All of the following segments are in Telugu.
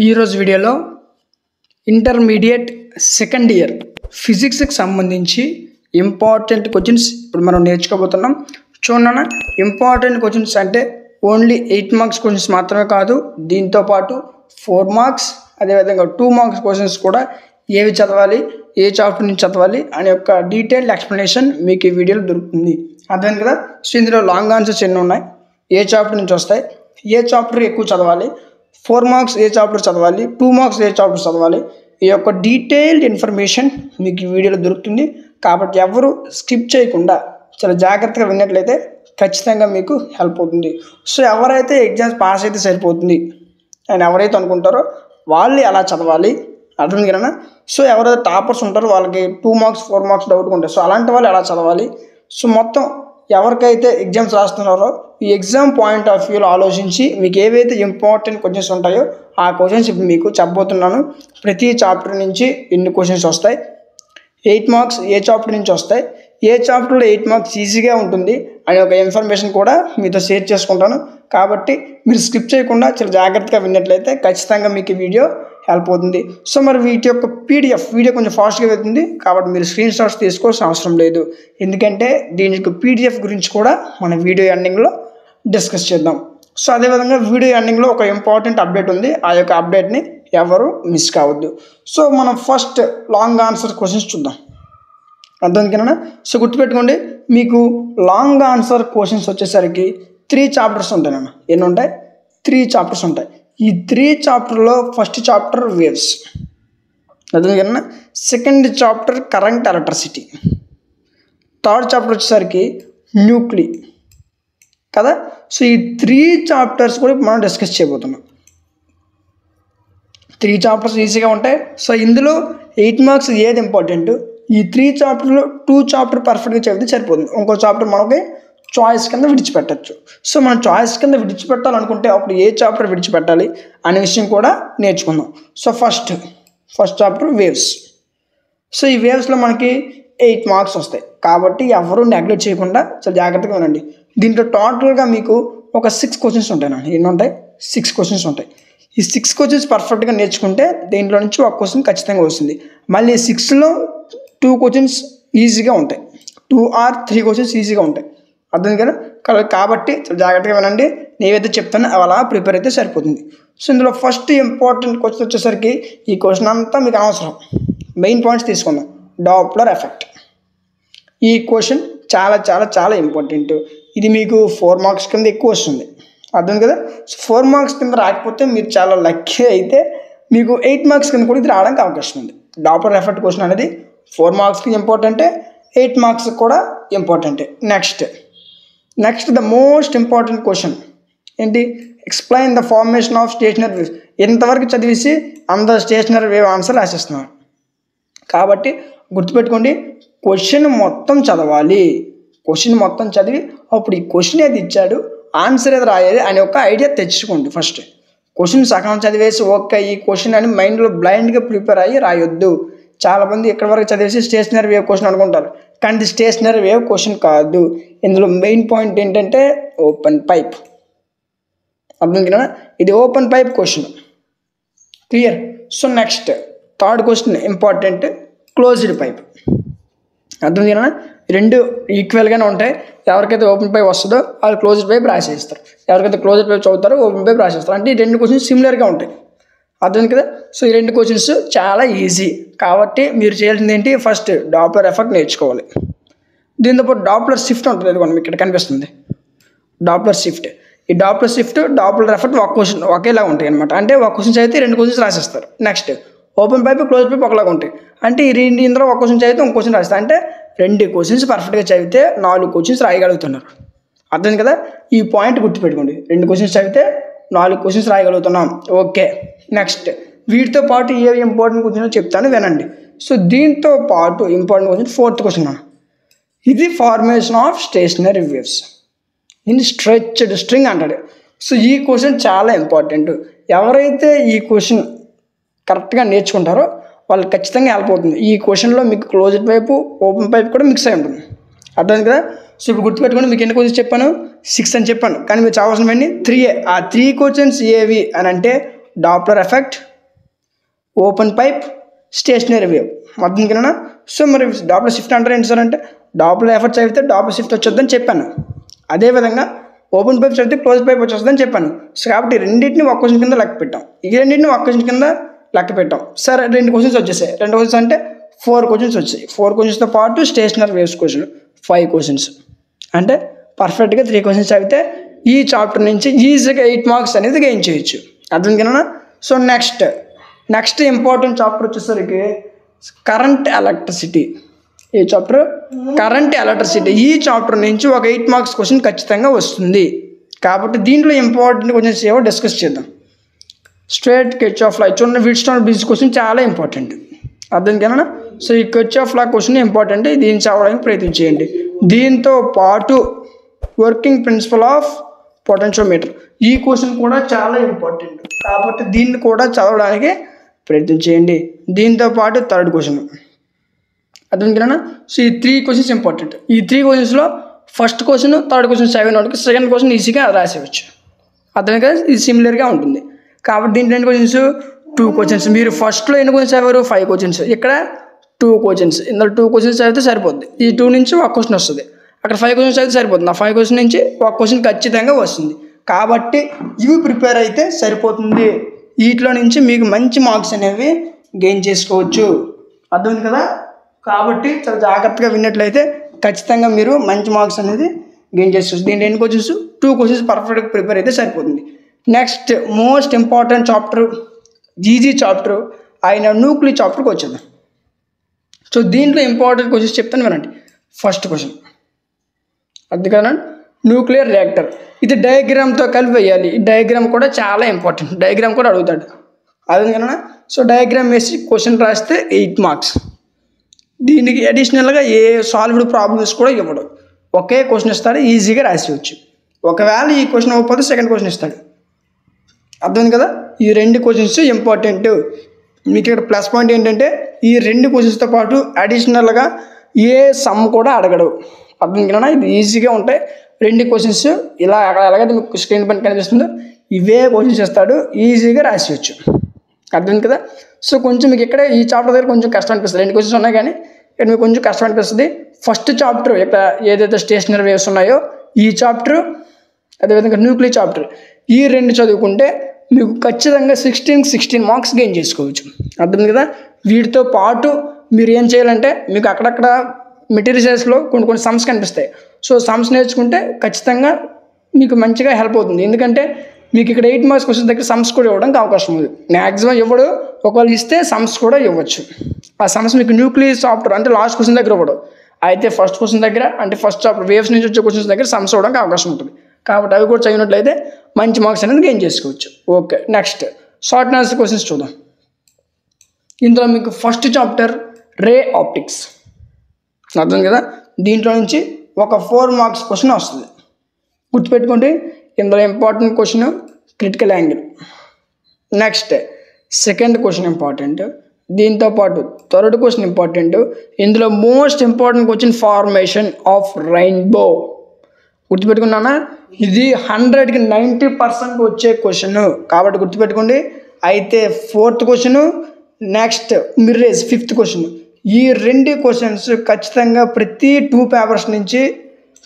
ఈరోజు వీడియోలో ఇంటర్మీడియట్ సెకండ్ ఇయర్ ఫిజిక్స్కి సంబంధించి ఇంపార్టెంట్ క్వశ్చన్స్ ఇప్పుడు మనం నేర్చుకోబోతున్నాం. చూడన్న ఇంపార్టెంట్ క్వశ్చన్స్ అంటే ఓన్లీ 8 మార్క్స్ క్వశ్చన్స్ మాత్రమే కాదు, దీంతోపాటు 4 మార్క్స్ అదేవిధంగా 2 మార్క్స్ క్వశ్చన్స్ కూడా ఏవి చదవాలి, ఏ చాప్టర్ నుంచి చదవాలి అనే ఒక డీటెయిల్డ్ ఎక్స్ప్లెనేషన్ మీకు ఈ వీడియోలో దొరుకుతుంది. అర్థమైంది కదా. సో ఇందులో లాంగ్ ఆన్సర్స్ ఎన్ని ఉన్నాయి, ఏ చాప్టర్ నుంచి వస్తాయి, ఏ చాప్టర్ ఎక్కువ చదవాలి, 4 మార్క్స్ ఏ చాప్టర్ చదవాలి, 2 మార్క్స్ ఏ చాప్టర్ చదవాలి, ఈ యొక్క డీటెయిల్డ్ ఇన్ఫర్మేషన్ మీకు ఈ వీడియోలో దొరుకుతుంది. కాబట్టి ఎవరు స్కిప్ చేయకుండా చాలా జాగ్రత్తగా విన్నట్లయితే ఖచ్చితంగా మీకు హెల్ప్ అవుతుంది. సో ఎవరైతే ఎగ్జామ్స్ పాస్ అయితే సరిపోతుంది అని ఎవరైతే అనుకుంటారో వాళ్ళు ఎలా చదవాలి అర్థం కదా. సో ఎవరైతే టాపర్స్ ఉంటారో వాళ్ళకి 2 మార్క్స్ 4 మార్క్స్ డౌట్గా ఉంటాయి. సో అలాంటి వాళ్ళు ఎలా చదవాలి, సో మొత్తం ఎవరికైతే ఎగ్జామ్స్ రాస్తున్నారో ఈ ఎగ్జామ్ పాయింట్ ఆఫ్ వ్యూలో ఆలోచించి మీకు ఏవైతే ఇంపార్టెంట్ క్వశ్చన్స్ ఉంటాయో ఆ క్వశ్చన్స్ ఇప్పుడు మీకు చెప్పబోతున్నాను. ప్రతి చాప్టర్ నుంచి ఎన్ని క్వశ్చన్స్ వస్తాయి, 8 మార్క్స్ ఏ చాప్టర్ నుంచి వస్తాయి, ఏ చాప్టర్లో 8 మార్క్స్ ఈజీగా ఉంటుంది అనే ఒక ఇన్ఫర్మేషన్ కూడా మీతో షేర్ చేసుకుంటాను. కాబట్టి మీరు స్కిప్ చేయకుండా చాలా జాగ్రత్తగా విన్నట్లయితే ఖచ్చితంగా మీకు ఈ వీడియో హెల్ప్ అవుతుంది. సో మరి వీటి యొక్క పీడిఎఫ్ వీడియో కొంచెం ఫాస్ట్గా వెళ్తుంది కాబట్టి మీరు స్క్రీన్ షాట్స్ తీసుకోవాల్సిన అవసరం లేదు, ఎందుకంటే దీని యొక్క పీడిఎఫ్ గురించి కూడా మన వీడియో ఎండింగ్లో డిస్కస్ చేద్దాం. సో అదేవిధంగా వీడియో ఎండింగ్లో ఒక ఇంపార్టెంట్ అప్డేట్ ఉంది, ఆ యొక్క అప్డేట్ని ఎవరు మిస్ కావద్దు. సో మనం ఫస్ట్ లాంగ్ ఆన్సర్ క్వశ్చన్స్ చూద్దాం. అర్థం కదా. సో గుర్తుపెట్టుకోండి, మీకు లాంగ్ ఆన్సర్ క్వశ్చన్స్ వచ్చేసరికి 3 చాప్టర్స్ ఉంటాయి అన్న. ఎన్ని ఉంటాయి? 3 చాప్టర్స్ ఉంటాయి. ఈ 3 చాప్టర్లో ఫస్ట్ చాప్టర్ వేవ్స్, అర్థం కదా. Second chapter current electricity, third chapter వచ్చేసరికి న్యూక్లీ కదా. సో ఈ 3 చాప్టర్స్ కూడా మనం డిస్కస్ చేయబోతున్నాం. 3 చాప్టర్స్ ఈజీగా ఉంటాయి. సో ఇందులో 8 మార్క్స్ ఏది ఇంపార్టెంట్, ఈ 3 చాప్టర్లో 2 చాప్టర్ పర్ఫెక్ట్గా చదివితే సరిపోతుంది. ఇంకో చాప్టర్ మనకి చాయిస్ కింద విడిచిపెట్టచ్చు. సో మనం చాయిస్ కింద విడిచిపెట్టాలనుకుంటే అప్పుడు ఏ చాప్టర్ విడిచిపెట్టాలి అనే విషయం కూడా నేర్చుకుందాం. So first chapter waves. So ఈ వేవ్స్లో మనకి 8 మార్క్స్ వస్తాయి కాబట్టి ఎవరు నెగ్లెక్ట్ చేయకుండా చాలా జాగ్రత్తగా ఉండండి. దీంట్లో టోటల్గా మీకు ఒక 6 క్వశ్చన్స్ ఉంటాయి. ఎన్ని ఉంటాయి? 6 క్వశ్చన్స్ ఉంటాయి. ఈ 6 క్వశ్చన్స్ పర్ఫెక్ట్గా నేర్చుకుంటే దీంట్లో నుంచి ఒక క్వశ్చన్ ఖచ్చితంగా వస్తుంది. మళ్ళీ 6లో 2 క్వశ్చన్స్ ఈజీగా ఉంటాయి, 2 or 3 క్వశ్చన్స్ ఈజీగా ఉంటాయి. అర్థం కదా. కాబట్టి చాలా జాగ్రత్తగా వినండి, నేనైతే చెప్తాను అలా ప్రిపేర్ అయితే సరిపోతుంది. సో ఇందులో ఫస్ట్ ఇంపార్టెంట్ క్వశ్చన్ వచ్చేసరికి ఈ క్వశ్చన్ అంతా మీకు అనవసరం, మెయిన్ పాయింట్స్ తీసుకుందాం. Doppler effect. ఈ క్వశ్చన్ చాలా చాలా చాలా ఇంపార్టెంట్. ఇది మీకు 4 మార్క్స్ కింద ఎక్కువ వస్తుంది. అర్థం కదా. సో 4 మార్క్స్ కింద రాకపోతే మీరు చాలా లక్కీ, అయితే మీకు 8 మార్క్స్ కింద కూడా ఇది రావడానికి అవకాశం ఉంది. డాప్లర్ ఎఫెక్ట్ క్వశ్చన్ అనేది 4 మార్క్స్కి ఇంపార్టెంటే, 8 మార్క్స్కి కూడా ఇంపార్టెంటే. Next the most important question ఏంటి? Explain the formation of stationary waves. ఇంతవరకు చదివేసి అందరు స్టేషనరీ వేవ్ ఆన్సర్ రాసేస్తున్నారు. కాబట్టి గుర్తుపెట్టుకోండి, క్వశ్చన్ మొత్తం చదవాలి. క్వశ్చన్ మొత్తం చదివి అప్పుడు ఈ క్వశ్చన్ ఏది ఇచ్చాడు, ఆన్సర్ ఏది రాయాలి అనే ఒక ఐడియా తెచ్చుకోండి. ఫస్ట్ క్వశ్చన్ సగం చదివేసి ఓకే ఈ క్వశ్చన్ అని మైండ్లో బ్లైండ్గా ప్రిపేర్ అయ్యి రాయొద్దు. చాలామంది ఎక్కడి వరకు చదివేసి స్టేషనరీ వేవ్ క్వశ్చన్ అనుకుంటారు, కానీ ఇది స్టేషనరీ వేవ్ క్వశ్చన్ కాదు. ఇందులో మెయిన్ పాయింట్ ఏంటంటే ఓపెన్ పైప్. అర్థం కదా, ఇది open pipe question. Clear. So next third question important, closed pipe. అర్థం కదా, 2 ఈక్వల్గానే ఉంటాయి. ఎవరికైతే ఓపెన్ పైప్ వస్తుందో వాళ్ళు క్లోజ్డ్ పైప్ రాసేస్తారు, ఎవరికైతే క్లోజ్డ్ పైప్ చదువుతారో ఓపెన్ పైప్ రాసేస్తారు. అంటే ఈ 2 క్వశ్చన్స్ సిమిలర్గా ఉంటాయి. అర్థం కదా. సో ఈ 2 క్వశ్చన్స్ చాలా ఈజీ కాబట్టి మీరు చేయాల్సింది ఏంటి, ఫస్ట్ డాప్లర్ ఎఫెక్ట్ నేర్చుకోవాలి. దీంతోపాటు డాప్లర్ షిఫ్ట్ ఉంటుంది, అది మనకి ఇక్కడ కనిపిస్తుంది డాప్లర్ షిఫ్ట్. ఈ డాప్లర్ షిఫ్ట్ డాప్లర్ ఎఫెక్ట్ ఒక క్వశ్చన్ ఒకేలా ఉంటాయి అనమాట. అంటే ఒక క్వశ్చన్ చదివితే 2 క్వశ్చన్స్ రాసేస్తారు. Next open pipe close pipe ఒకలాగా ఉంటాయి. అంటే ఈ ఇందులో ఒక క్వశ్చన్ చదివితే ఒక క్వశ్చన్ రాస్తారు. అంటే 2 క్వశ్చన్స్ పర్ఫెక్ట్గా చదివితే 4 క్వశ్చన్స్ రాయగలుగుతున్నారు. అర్థం కదా. ఈ పాయింట్ గుర్తుపెట్టుకోండి, 2 క్వశ్చన్స్ చదివితే 4 క్వశ్చన్స్ రాయగలుగుతున్నాం. ఓకే. నెక్స్ట్ వీటితో పాటు ఏ ఇంపార్టెంట్ క్వశ్చన్ చెప్తాను వినండి. సో దీంతో పాటు ఇంపార్టెంట్ క్వశ్చన్ 4th క్వశ్చన్ అన్న, ఇది formation of stationary waves in stretched string అంటాడు. సో ఈ క్వశ్చన్ చాలా ఇంపార్టెంట్. ఎవరైతే ఈ క్వశ్చన్ కరెక్ట్గా నేర్చుకుంటారో వాళ్ళు ఖచ్చితంగా హెల్ప్ అవుతుంది. ఈ క్వశ్చన్లో మీకు క్లోజ్డ్ పైపు ఓపెన్ పైప్ కూడా మిక్స్ అయి ఉంటుంది. అర్థం కదా. సో ఇప్పుడు గుర్తుపెట్టుకోండి, మీకు ఎన్ని క్వశ్చన్స్ చెప్పాను, 6 అని చెప్పాను, కానీ మీరు చావాల్సినవన్నీ 3. ఆ 3 క్వశ్చన్స్ ఏవి అని అంటే Doppler effect, open pipe, stationery wave. మొత్తం కింద సో మరి డాప్లర్ షిఫ్ట్ అంటారు ఏంటి సార్ అంటే డాప్లర్ ఎఫెక్ట్ చదివితే డాప్లర్ షిఫ్ట్ వచ్చొద్దని చెప్పాను. అదేవిధంగా ఓపెన్ పైప్ చదివితే క్లోజ్ పైప్ వచ్చేస్తుందని చెప్పాను. సో కాబట్టి రెండింటిని ఒక క్వశ్చన్ కింద లెక్క పెట్టాం. ఈ రెండింటిని ఒక క్వశ్చన్ కింద లెక్క పెట్టాం. సరే 2 క్వశ్చన్స్ వచ్చేసాయి. 2 క్వశ్చన్స్ అంటే 4 క్వశ్చన్స్ వచ్చాయి. 4 క్వశ్చన్స్తో పాటు స్టేషనరీ వేవ్స్ క్వశ్చన్ 5 క్వశ్చన్స్. అంటే పర్ఫెక్ట్గా 3 క్వశ్చన్స్ చదివితే ఈ చాప్టర్ నుంచి ఈజీగా 8 మార్క్స్ అనేది గెయిన్ చేయొచ్చు. అర్థం కదా. సో నెక్స్ట్ ఇంపార్టెంట్ చాప్టర్ వచ్చేసరికి కరెంట్ ఎలక్ట్రిసిటీ. ఈ చాప్టర్ కరెంట్ ఎలక్ట్రిసిటీ. ఈ చాప్టర్ నుంచి ఒక 8 మార్క్స్ క్వశ్చన్ ఖచ్చితంగా వస్తుంది. కాబట్టి దీంట్లో ఇంపార్టెంట్ క్వశ్చన్స్ ఏవో డిస్కస్ చేద్దాం. స్ట్రేట్ కిర్చాఫ్ లా చూడండి, వీట్స్టోన్ బ్రిడ్జ్ క్వశ్చన్ చాలా ఇంపార్టెంట్. అర్థం కదా. సో ఈ కిర్చాఫ్ లా క్వశ్చన్ ఇంపార్టెంట్. దీన్ని చదవడానికి ప్రయత్నం చేయండి. దీంతో పాటు వర్కింగ్ ప్రిన్సిపల్ ఆఫ్ పొటెన్షియోమీటర్ ఈ క్వశ్చన్ కూడా చాలా ఇంపార్టెంట్. కాబట్టి దీన్ని కూడా చదవడానికి ప్రయత్నం చేయండి. దీంతో పాటు 3rd క్వశ్చన్. అర్థం కదా. సో ఈ 3 క్వశ్చన్స్ ఇంపార్టెంట్. ఈ 3 క్వశ్చన్స్లో ఫస్ట్ క్వశ్చన్ 3rd క్వశ్చన్ 7 వరకు, సెకండ్ క్వశ్చన్ ఈజీగా రాసేవచ్చు. అర్థం కదా. ఇది సిమిలర్గా ఉంటుంది. కాబట్టి దీంట్లో ఎన్ని క్వశ్చన్స్ 2 క్వశ్చన్స్. మీరు ఫస్ట్లో ఎన్ని క్వశ్చన్స్ చదివారు 5 క్వశ్చన్స్, ఇక్కడ 2 క్వశ్చన్స్. ఇందులో 2 క్వశ్చన్స్ చదివితే సరిపోద్ది. ఈ 2 నుంచి ఒక క్వశ్చన్ వస్తుంది. అక్కడ 5 క్వశ్చన్స్ చదివితే సరిపోతుంది. ఆ 5 క్వశ్చన్ నుంచి ఒక క్వశ్చన్ ఖచ్చితంగా వస్తుంది. కాబట్టి ఇవి ప్రిపేర్ అయితే సరిపోతుంది. వీటిలో నుంచి మీకు మంచి మార్క్స్ అనేవి గెయిన్ చేసుకోవచ్చు. అర్థమైంది కదా. కాబట్టి చాలా జాగ్రత్తగా విన్నట్లయితే ఖచ్చితంగా మీరు మంచి మార్క్స్ అనేది గెయిన్ చేసుకోవచ్చు. దీంట్లో ఎన్ని క్వశ్చన్స్ 2 క్వశ్చన్స్ పర్ఫెక్ట్గా ప్రిపేర్ అయితే సరిపోతుంది. Next most important chapter easy chapter అయిన న్యూక్లియర్ చాప్టర్కి వచ్చేద్దాం. సో దీంట్లో ఇంపార్టెంట్ క్వశ్చన్స్ చెప్తాను వినండి. ఫస్ట్ క్వశ్చన్ అది కదా, న్యూక్లియర్ రియాక్టర్. ఇది డయాగ్రామ్తో కలిపి వేయాలి. ఈ డయాగ్రామ్ కూడా చాలా ఇంపార్టెంట్. డయాగ్రామ్ కూడా అడుగుతాడు. అదే కదా. సో డయాగ్రామ్ వేసి క్వశ్చన్ రాస్తే 8 మార్క్స్. దీనికి అడిషనల్గా ఏ సాల్వ్డ్ ప్రాబ్లమ్స్ కూడా ఇవ్వడు. ఒకే క్వశ్చన్ ఇస్తాడు, ఈజీగా రాసేయచ్చు. ఒకవేళ ఈ క్వశ్చన్ అవ్వకపోతే సెకండ్ క్వశ్చన్ ఇస్తాడు. అర్థమైంది కదా. ఈ 2 క్వశ్చన్స్ ఇంపార్టెంట్. మీకు ఇక్కడ ప్లస్ పాయింట్ ఏంటంటే ఈ 2 క్వశ్చన్స్తో పాటు అడిషనల్గా ఏ సమ్ కూడా అడగడు. అర్థం కదా. ఇది ఈజీగా ఉంటాయి. 2 క్వశ్చన్స్ ఇలా ఎలాగైతే మీకు స్క్రీన్ పైన కనిపిస్తుందో ఇవే క్వశ్చన్స్ ఇస్తాడు, ఈజీగా రాసేయచ్చు. అర్థం కదా. సో కొంచెం మీకు ఇక్కడ ఈ చాప్టర్ దగ్గర కొంచెం కష్టం అనిపిస్తుంది. 2 క్వశ్చన్స్ ఉన్నాయి కానీ ఇక్కడ మీకు కొంచెం కష్టం అనిపిస్తుంది. ఫస్ట్ చాప్టర్ ఇక్కడ ఏదైతే స్టేషనరీ వేవ్స్ ఉన్నాయో ఈ చాప్టర్, అదేవిధంగా న్యూక్లియర్ చాప్టర్, ఈ 2 చదువుకుంటే మీకు ఖచ్చితంగా 16 మార్క్స్ గెయిన్ చేసుకోవచ్చు. అర్థం కదా. వీటితో పాటు మీరు ఏం చేయాలంటే మీకు అక్కడక్కడ మెటీరియల్స్లో కొన్ని సమ్స్ కనిపిస్తాయి. సో సమ్స్ నేర్చుకుంటే ఖచ్చితంగా మీకు మంచిగా హెల్ప్ అవుతుంది. ఎందుకంటే మీకు ఇక్కడ 8 మార్క్స్ క్వశ్చన్ దగ్గర సమ్స్ కూడా ఇవ్వడానికి అవకాశం ఉంది. మ్యాక్సిమం ఇవ్వడు, ఒకవేళ ఇస్తే సమ్స్ కూడా ఇవ్వచ్చు. ఆ సమ్స్ మీకు న్యూక్లియర్ చాప్టర్ అంటే లాస్ట్ క్వశ్చన్ దగ్గర ఇవ్వడు. అయితే ఫస్ట్ క్వశ్చన్ దగ్గర అంటే ఫస్ట్ చాప్టర్ వేవ్స్ నుంచి వచ్చే క్వశ్చన్స్ దగ్గర సమ్స్ ఇవ్వడానికి అవకాశం ఉంటుంది. కాబట్టి అవి కూడా చదివినట్లయితే మంచి మార్క్స్ అనేది గెయిన్ చేసుకోవచ్చు. Okay, next short answer questions చూద్దాం. ఇందులో మీకు ఫస్ట్ చాప్టర్ రే ఆప్టిక్స్. అర్థం కదా. దీంట్లో నుంచి ఒక 4 మార్క్స్ క్వశ్చన్ వస్తుంది. గుర్తుపెట్టుకోండి, ఇందులో important question critical angle. Next second question important. దీంతో పాటు 3rd క్వశ్చన్ ఇంపార్టెంట్. ఇందులో most important question formation of rainbow. గుర్తుపెట్టుకున్నానా. ఇది 100కి 90% వచ్చే క్వశ్చన్. కాబట్టి గుర్తుపెట్టుకోండి. అయితే 4th question, next మిర్రేజ్ 5th question. ఈ 2 క్వశ్చన్స్ ఖచ్చితంగా ప్రతి 2 పేపర్స్ నుంచి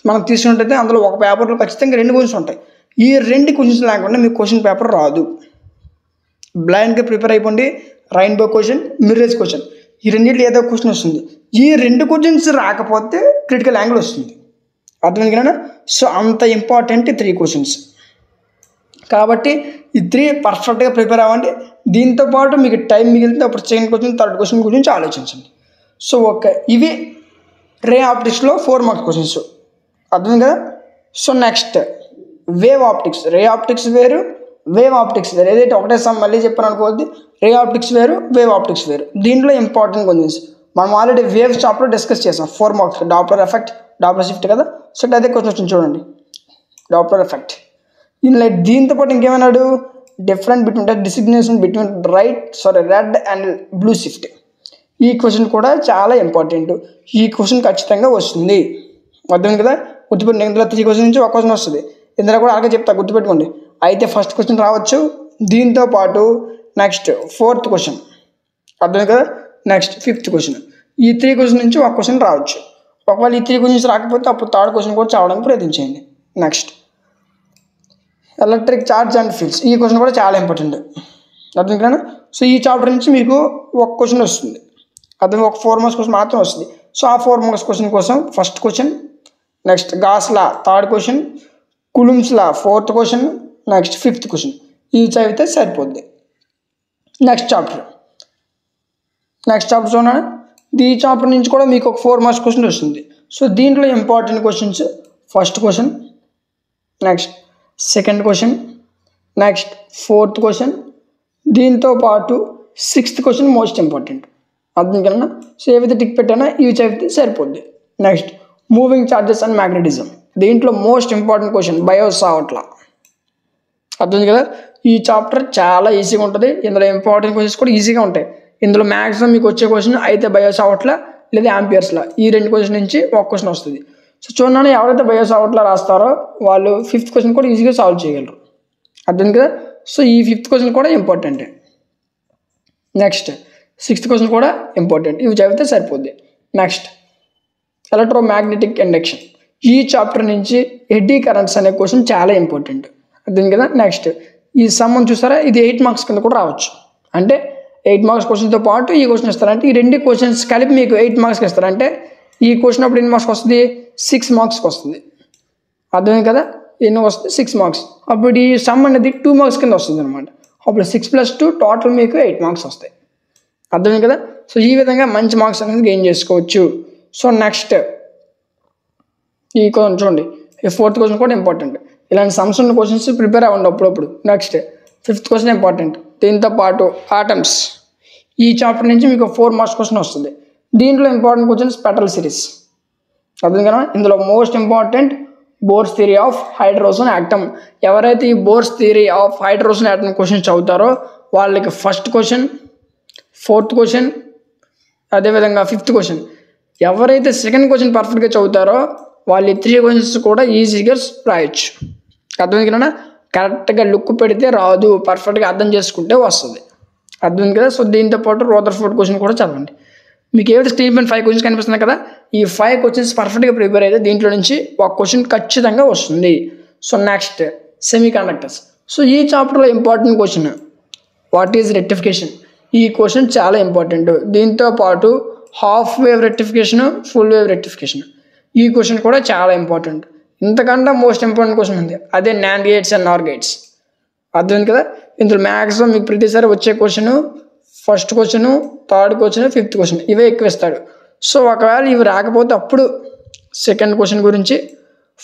మనం తీసుకున్నట్టయితే అందులో ఒక పేపర్లో ఖచ్చితంగా 2 క్వశ్చన్స్ ఉంటాయి. ఈ 2 క్వశ్చన్స్ లేకుండా మీకు క్వశ్చన్ పేపర్ రాదు. బ్లైండ్గా ప్రిపేర్ అయిపోండి. రెయిన్బో క్వశ్చన్, మిర్రేజ్ క్వశ్చన్, ఈ రెండింటిలో ఏదో క్వశ్చన్ వస్తుంది. ఈ 2 క్వశ్చన్స్ రాకపోతే క్రిటికల్ యాంగిల్ వస్తుంది. అర్థమైంది కదా. సో అంత ఇంపార్టెంట్ 3 క్వశ్చన్స్. కాబట్టి ఈ 3 పర్ఫెక్ట్గా ప్రిపేర్ అవ్వండి. దీంతోపాటు మీకు టైం మిగిలితే అప్పుడు సెకండ్ క్వశ్చన్, 3rd క్వశ్చన్ గురించి ఆలోచించండి. సో ఓకే, ఇవి రే ఆప్టిక్స్లో 4 మార్క్స్ క్వశ్చన్స్. అర్థమైంది కదా. So next wave optics. Ray optics వేరు, వేవ్ ఆప్టిక్స్ వేరు. ఏదైతే ఒకటే సమ్ మళ్ళీ చెప్పాను అనుకోవద్దు. రే ఆప్టిక్స్ వేరు, వేవ్ ఆప్టిక్స్ వేరు. దీంట్లో ఇంపార్టెంట్ క్వశ్చన్స్ మనం ఆల్రెడీ వేవ్స్ చాప్టర్ డిస్కస్ చేసాం. 4 marks Doppler effect, Doppler shift కదా. సో అదే క్వశ్చన్ వచ్చింది చూడండి, డాప్లర్ ఎఫెక్ట్. దీంతో పాటు ఇంకేమన్నాడు, different between designation between red and blue shift. ఈ క్వశ్చన్ కూడా చాలా ఇంపార్టెంట్. ఈ క్వశ్చన్ ఖచ్చితంగా వస్తుంది. అర్థమైంది కదా. గుర్తుపెట్టుకోండి, ఇందులో 3 క్వశ్చన్ నుంచి ఒక క్వశ్చన్ వస్తుంది. ఇందులో కూడా అలాగే చెప్తా, గుర్తుపెట్టుకోండి. అయితే ఫస్ట్ క్వశ్చన్ రావచ్చు, దీంతో పాటు నెక్స్ట్ 4th క్వశ్చన్, అర్థం కదా. Next 5th question. ఈ 3 క్వశ్చన్ నుంచి ఒక క్వశ్చన్ రావచ్చు. ఒకవేళ ఈ 3 క్వశ్చన్స్ రాకపోతే అప్పుడు 3rd క్వశ్చన్ కూడా చదవడానికి ప్రయత్నించండి. Next electric charge and fields. ఈ క్వశ్చన్ కూడా చాలా ఇంపార్టెంట్, అర్థం కదా. సో ఈ చాప్టర్ నుంచి మీకు ఒక క్వశ్చన్ వస్తుంది, అర్థం, ఒక 4 మార్క్స్ క్వశ్చన్ మాత్రం వస్తుంది. సో ఆ 4 మార్క్స్ క్వశ్చన్ కోసం first question, next Gauss law 3rd question, Coulomb's law 4th question, next 5th question. ఇవి చదివితే సరిపోద్ది. నెక్స్ట్ చాప్టర్ చూడండి. ఈ చాప్టర్ నుంచి కూడా మీకు ఒక 4 మార్క్స్ క్వశ్చన్ వస్తుంది. సో దీంట్లో important questions first question, next 2nd question, next 4th question, దీంతో పాటు 6th క్వశ్చన్ మోస్ట్ ఇంపార్టెంట్, అర్థం కన్నా. సో ఏవైతే టిక్ పెట్టానో ఇవి చదివితే సరిపోద్ది. Next moving charges and magnetism. దీంట్లో మోస్ట్ ఇంపార్టెంట్ క్వశ్చన్ బయోసావర్ట్ లా, అర్థం కదా. ఈ చాప్టర్ చాలా ఈజీగా ఉంటుంది. ఇందులో ఇంపార్టెంట్ క్వశ్చన్స్ కూడా ఈజీగా ఉంటాయి. ఇందులో మ్యాక్సిమం మీకు వచ్చే క్వశ్చన్ అయితే బయోసావర్ట్ లా లేదా యాంపియర్స్ లా, ఈ 2 క్వశ్చన్ నుంచి ఒక క్వశ్చన్ వస్తుంది. సో చూడండి, ఎవరైతే బయోసావర్ట్ లా రాస్తారో వాళ్ళు 5th క్వశ్చన్ కూడా ఈజీగా సాల్వ్ చేయగలరు, అర్థం కదా. సో ఈ 5th క్వశ్చన్ కూడా ఇంపార్టెంటే. నెక్స్ట్ 6th క్వశ్చన్ కూడా ఇంపార్టెంట్, ఇవి చదివితే సరిపోద్ది. Next electromagnetic induction. ఈ చాప్టర్ నుంచి ఎడ్డీ కరెంట్స్ అనే క్వశ్చన్ చాలా ఇంపార్టెంట్, అర్థం కదా. నెక్స్ట్ ఈ సమ్మన్ చూసారా, ఇది 8 మార్క్స్ కింద కూడా రావచ్చు. అంటే 8 మార్క్స్ క్వశ్చన్తో పాటు ఈ క్వశ్చన్ ఇస్తారంటే ఈ 2 క్వశ్చన్స్ కలిపి మీకు 8 మార్క్స్కి ఇస్తారంటే ఈ క్వశ్చన్ అప్పుడు ఎన్ని మార్క్స్కి వస్తుంది, 6 మార్క్స్కి వస్తుంది, అర్థమైంది కదా. ఎన్ని వస్తుంది, 6 మార్క్స్. అప్పుడు ఈ సమ్ అనేది 2 మార్క్స్ కింద వస్తుంది అనమాట. అప్పుడు 6 + 2 టోటల్ మీకు 8 మార్క్స్ వస్తాయి, అర్థమైంది కదా. సో ఈ విధంగా మంచి మార్క్స్ అనేది గెయిన్ చేసుకోవచ్చు. సో నెక్స్ట్ ఈ క్వశ్చన్ చూడండి, ఈ 4th క్వశ్చన్ కూడా ఇంపార్టెంట్. ఇలాంటి సమ్స్ ఉన్న క్వశ్చన్స్ ప్రిపేర్ అవ్వండి అప్పుడప్పుడు. Next 5th question important. దీంతో పాటు ఆటమ్స్. ఈ చాప్టర్ నుంచి మీకు 4 మార్క్స్ క్వశ్చన్ వస్తుంది. దీంట్లో ఇంపార్టెంట్ క్వశ్చన్స్ పెటల్ సిరీస్, అర్థం కదా. ఇందులో most important Bohr's theory of hydrogen atom. ఎవరైతే ఈ Bohr's theory of hydrogen atom question చదువుతారో వాళ్ళకి ఫస్ట్ క్వశ్చన్, 4th క్వశ్చన్, అదేవిధంగా 5th క్వశ్చన్. ఎవరైతే 2nd క్వశ్చన్ పర్ఫెక్ట్గా చదువుతారో వాళ్ళు 3 క్వశ్చన్స్ కూడా ఈజీగా రాయొచ్చు, అర్థమైంది కదా. కరెక్ట్గా లుక్ పెడితే రాదు, పర్ఫెక్ట్గా అర్థం చేసుకుంటే వస్తుంది, అర్థమైంది కదా. సో దీంతో పాటు రదర్ఫోర్డ్ క్వశ్చన్ కూడా చదవండి. మీకు ఏవైతే స్క్రీన్ పైన 5 క్వశ్చన్స్ కనిపిస్తున్నాయి కదా, ఈ 5 క్వశ్చన్స్ పర్ఫెక్ట్గా ప్రిపేర్ అయితే దీంట్లో నుంచి ఒక క్వశ్చన్ ఖచ్చితంగా వస్తుంది. So next semi conductors. So ఈ చాప్టర్లో important question what is rectification. ఈ క్వశ్చన్ చాలా ఇంపార్టెంట్. దీంతో పాటు half wave rectification, full wave rectification. ఈ క్వశ్చన్ కూడా చాలా ఇంపార్టెంట్. ఇంతకంటే మోస్ట్ ఇంపార్టెంట్ క్వశ్చన్ ఉంది, అదే NAND gates and NOR gates, అర్థమైంది కదా. ఇందులో మ్యాక్సిమం మీకు ప్రతిసారి వచ్చే question first question, 3rd question, 5th question ఇవే ఎక్కువ ఇస్తాడు. సో ఒకవేళ ఇవి రాకపోతే అప్పుడు 2nd క్వశ్చన్ గురించి,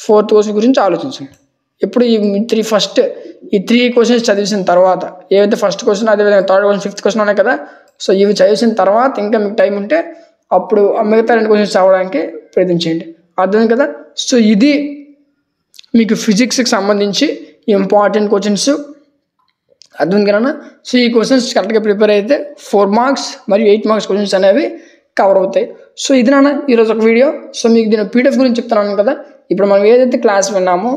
4th క్వశ్చన్ గురించి ఆలోచించండి. ఇప్పుడు ఈ 3 క్వశ్చన్స్ చదివిసిన తర్వాత, ఏవైతే ఫస్ట్ క్వశ్చన్, అదేవిధంగా 3rd క్వశ్చన్, 5th క్వశ్చన్ ఉన్నాయి కదా, సో ఇవి చదివిన తర్వాత ఇంకా మీకు టైం ఉంటే అప్పుడు మిగతా 2 క్వశ్చన్స్ చదవడానికి ప్రయత్నించండి, అర్థమైంది కదా. సో ఇది మీకు ఫిజిక్స్కి సంబంధించి ఇంపార్టెంట్ క్వశ్చన్స్, అర్థమైంది కదా. సో ఈ క్వశ్చన్స్ కరెక్ట్గా ప్రిపేర్ అయితే 4 మార్క్స్ మరియు 8 మార్క్స్ క్వశ్చన్స్ అనేవి కవర్ అవుతాయి. సో ఇది నాన్న ఈరోజు ఒక వీడియో. సో మీకు దీని PDF గురించి చెప్తున్నాను కదా. ఇప్పుడు మనం ఏదైతే క్లాస్ విన్నామో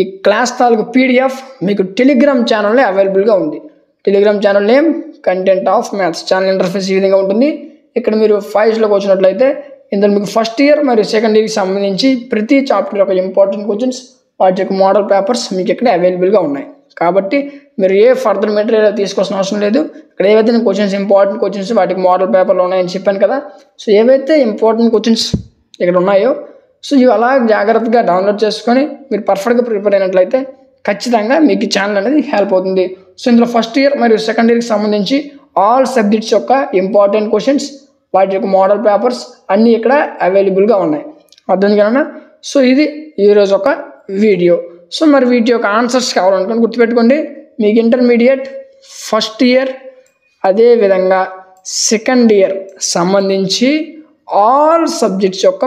ఈ క్లాస్ తాలూకు PDF మీకు టెలిగ్రామ్ ఛానల్లో అవైలబుల్గా ఉంది. Telegram channel name content of maths. Channel interface ఈ విధంగా ఉంటుంది. ఇక్కడ మీరు ఫైల్స్లోకి వచ్చినట్లయితే ఇందులో మీకు ఫస్ట్ ఇయర్ మరియు సెకండ్ ఇయర్కి సంబంధించి ప్రతి చాప్టర్ యొక్క ఇంపార్టెంట్ క్వశ్చన్స్, వాటి యొక్క మోడల్ పేపర్స్ మీకు ఇక్కడ అవైలబుల్గా ఉన్నాయి. కాబట్టి మీరు ఏ ఫర్దర్ మెటీరియల్ తీసుకోవాల్సిన అవసరం లేదు. ఇక్కడ ఏవైతే క్వశ్చన్స్, ఇంపార్టెంట్ క్వశ్చన్స్, వాటికి మోడల్ పేపర్లు ఉన్నాయని చెప్పాను కదా. సో ఏవైతే ఇంపార్టెంట్ క్వశ్చన్స్ ఇక్కడ ఉన్నాయో సో ఇవి అలా జాగ్రత్తగా డౌన్లోడ్ చేసుకొని మీరు పర్ఫెక్ట్గా ప్రిపేర్ అయినట్లయితే ఖచ్చితంగా మీకు ఛానల్ అనేది హెల్ప్ అవుతుంది. సో ఇందులో ఫస్ట్ ఇయర్ మరియు సెకండ్ ఇయర్కి సంబంధించి ఆల్ సబ్జెక్ట్స్ యొక్క ఇంపార్టెంట్ క్వశ్చన్స్, వాటి యొక్క మోడల్ పేపర్స్ అన్నీ ఇక్కడ అవైలబుల్గా ఉన్నాయి, అర్థం కదా. సో ఇది ఈరోజు ఒక వీడియో. సో మరి వీటి యొక్క ఆన్సర్స్ కావాలనుకోండి గుర్తుపెట్టుకోండి, మీకు ఇంటర్మీడియట్ ఫస్ట్ ఇయర్ అదేవిధంగా సెకండ్ ఇయర్ సంబంధించి ఆల్ సబ్జెక్ట్స్ యొక్క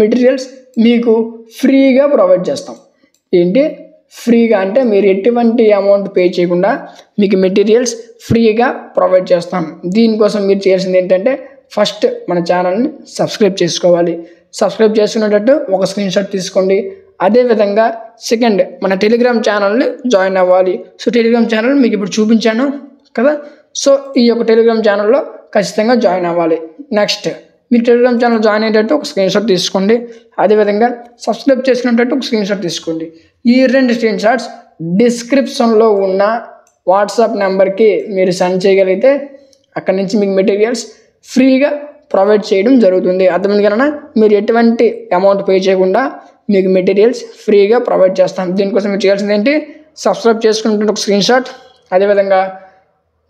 మెటీరియల్స్ మీకు ఫ్రీగా ప్రొవైడ్ చేస్తాం. ఏంటి ఫ్రీగా అంటే మీరు ఎటువంటి అమౌంట్ పే చేయకుండా మీకు మెటీరియల్స్ ఫ్రీగా ప్రొవైడ్ చేస్తాం. దీనికోసం మీరు చేయాల్సింది ఏంటంటే ఫస్ట్ మన ఛానల్ని సబ్స్క్రైబ్ చేసుకోవాలి. సబ్స్క్రైబ్ చేసుకునేటట్టు ఒక స్క్రీన్ షాట్ తీసుకోండి. అదేవిధంగా సెకండ్ మన టెలిగ్రామ్ ఛానల్ని జాయిన్ అవ్వాలి. సో టెలిగ్రామ్ ఛానల్ మీకు ఇప్పుడు చూపించాను కదా. సో ఈ యొక్క టెలిగ్రామ్ ఛానల్లో ఖచ్చితంగా జాయిన్ అవ్వాలి. నెక్స్ట్ మీరు టెలిగ్రామ్ ఛానల్ జాయిన్ అయ్యేటట్టు ఒక స్క్రీన్ షాట్ తీసుకోండి. అదేవిధంగా సబ్స్క్రైబ్ చేసుకునేటట్టు ఒక స్క్రీన్ షాట్ తీసుకోండి. ఈ 2 స్క్రీన్ షాట్స్ డిస్క్రిప్షన్లో ఉన్న వాట్సాప్ నెంబర్కి మీరు సెండ్ చేయగలిగితే అక్కడి నుంచి మీకు మెటీరియల్స్ ఫ్రీగా ప్రొవైడ్ చేయడం జరుగుతుంది. అర్థమైంది కన్నా మీరు ఎటువంటి అమౌంట్ పే చేయకుండా మీకు మెటీరియల్స్ ఫ్రీగా ప్రొవైడ్ చేస్తాం. దీనికోసం మీరు చేయాల్సింది ఏంటి, సబ్స్క్రైబ్ చేసుకున్నట్టు ఒక స్క్రీన్ షాట్, అదేవిధంగా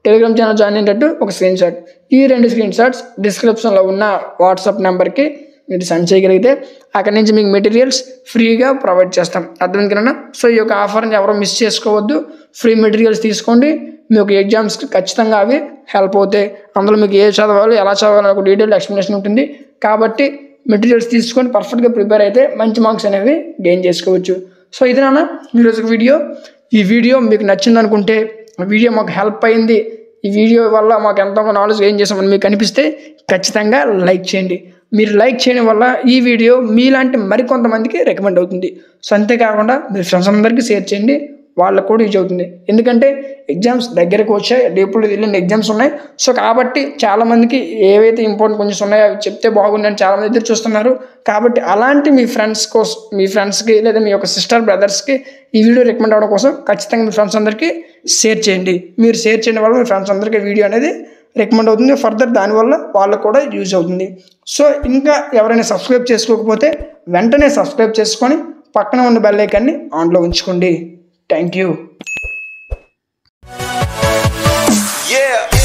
టెలిగ్రామ్ ఛానల్ జాయిన్ అయ్యేటట్టు ఒక స్క్రీన్ షాట్. ఈ 2 స్క్రీన్ షాట్స్ డిస్క్రిప్షన్లో ఉన్న వాట్సాప్ నెంబర్కి మీరు సెండ్ చేయగలిగితే అక్కడి నుంచి మీకు మెటీరియల్స్ ఫ్రీగా ప్రొవైడ్ చేస్తాం. అర్థమైంది కన్నా. సో ఈ యొక్క ఆఫర్ని ఎవరో మిస్ చేసుకోవద్దు. ఫ్రీ మెటీరియల్స్ తీసుకోండి. మీకు ఎగ్జామ్స్కి ఖచ్చితంగా అవి హెల్ప్ అవుతాయి. అందులో మీకు ఏ చదవాలి, ఎలా చదవాలి ఒక డీటెయిల్ ఎక్స్ప్లెనేషన్ ఉంటుంది. కాబట్టి మెటీరియల్స్ తీసుకొని పర్ఫెక్ట్గా ప్రిపేర్ అయితే మంచి మార్క్స్ అనేవి గెయిన్ చేసుకోవచ్చు. సో ఇది నాన్న ఈరోజు వీడియో. ఈ వీడియో మీకు నచ్చింది అనుకుంటే, వీడియో మాకు హెల్ప్ అయింది, ఈ వీడియో వల్ల మాకు ఎంతో నాలెడ్జ్ గెయిన్ చేసామని మీకు అనిపిస్తే ఖచ్చితంగా లైక్ చేయండి. మీరు లైక్ చేయడం వల్ల ఈ వీడియో మీలాంటి మరికొంతమందికి రికమెండ్ అవుతుంది. సో అంతేకాకుండా మీరు ఫ్రెండ్స్ అందరికీ షేర్ చేయండి, వాళ్ళకు కూడా యూజ్ అవుతుంది. ఎందుకంటే ఎగ్జామ్స్ దగ్గరకు వచ్చాయి, రేపులు వెళ్ళిన ఎగ్జామ్స్ ఉన్నాయి. సో కాబట్టి చాలామందికి ఏవైతే ఇంపార్టెంట్ కొంచెం ఉన్నాయో అవి చెప్తే బాగుందని చాలామంది ఎదురు చూస్తున్నారు. కాబట్టి అలాంటి మీ ఫ్రెండ్స్ కోసం, మీ ఫ్రెండ్స్కి లేదా మీ యొక్క సిస్టర్ బ్రదర్స్కి ఈ వీడియో రికమెండ్ అవ్వడం కోసం ఖచ్చితంగా మీ ఫ్రెండ్స్ అందరికీ షేర్ చేయండి. మీరు షేర్ చేయడం వల్ల మీ ఫ్రెండ్స్ అందరికీ వీడియో అనేది రికమెండ్ అవుతుంది. ఫర్దర్ దానివల్ల వాళ్ళకు కూడా యూజ్ అవుతుంది. సో ఇంకా ఎవరైనా సబ్స్క్రైబ్ చేసుకోకపోతే వెంటనే సబ్స్క్రైబ్ చేసుకొని పక్కన ఉన్న బెల్ ఐకాన్ని ఆన్లో ఉంచుకోండి. Thank you. Yeah.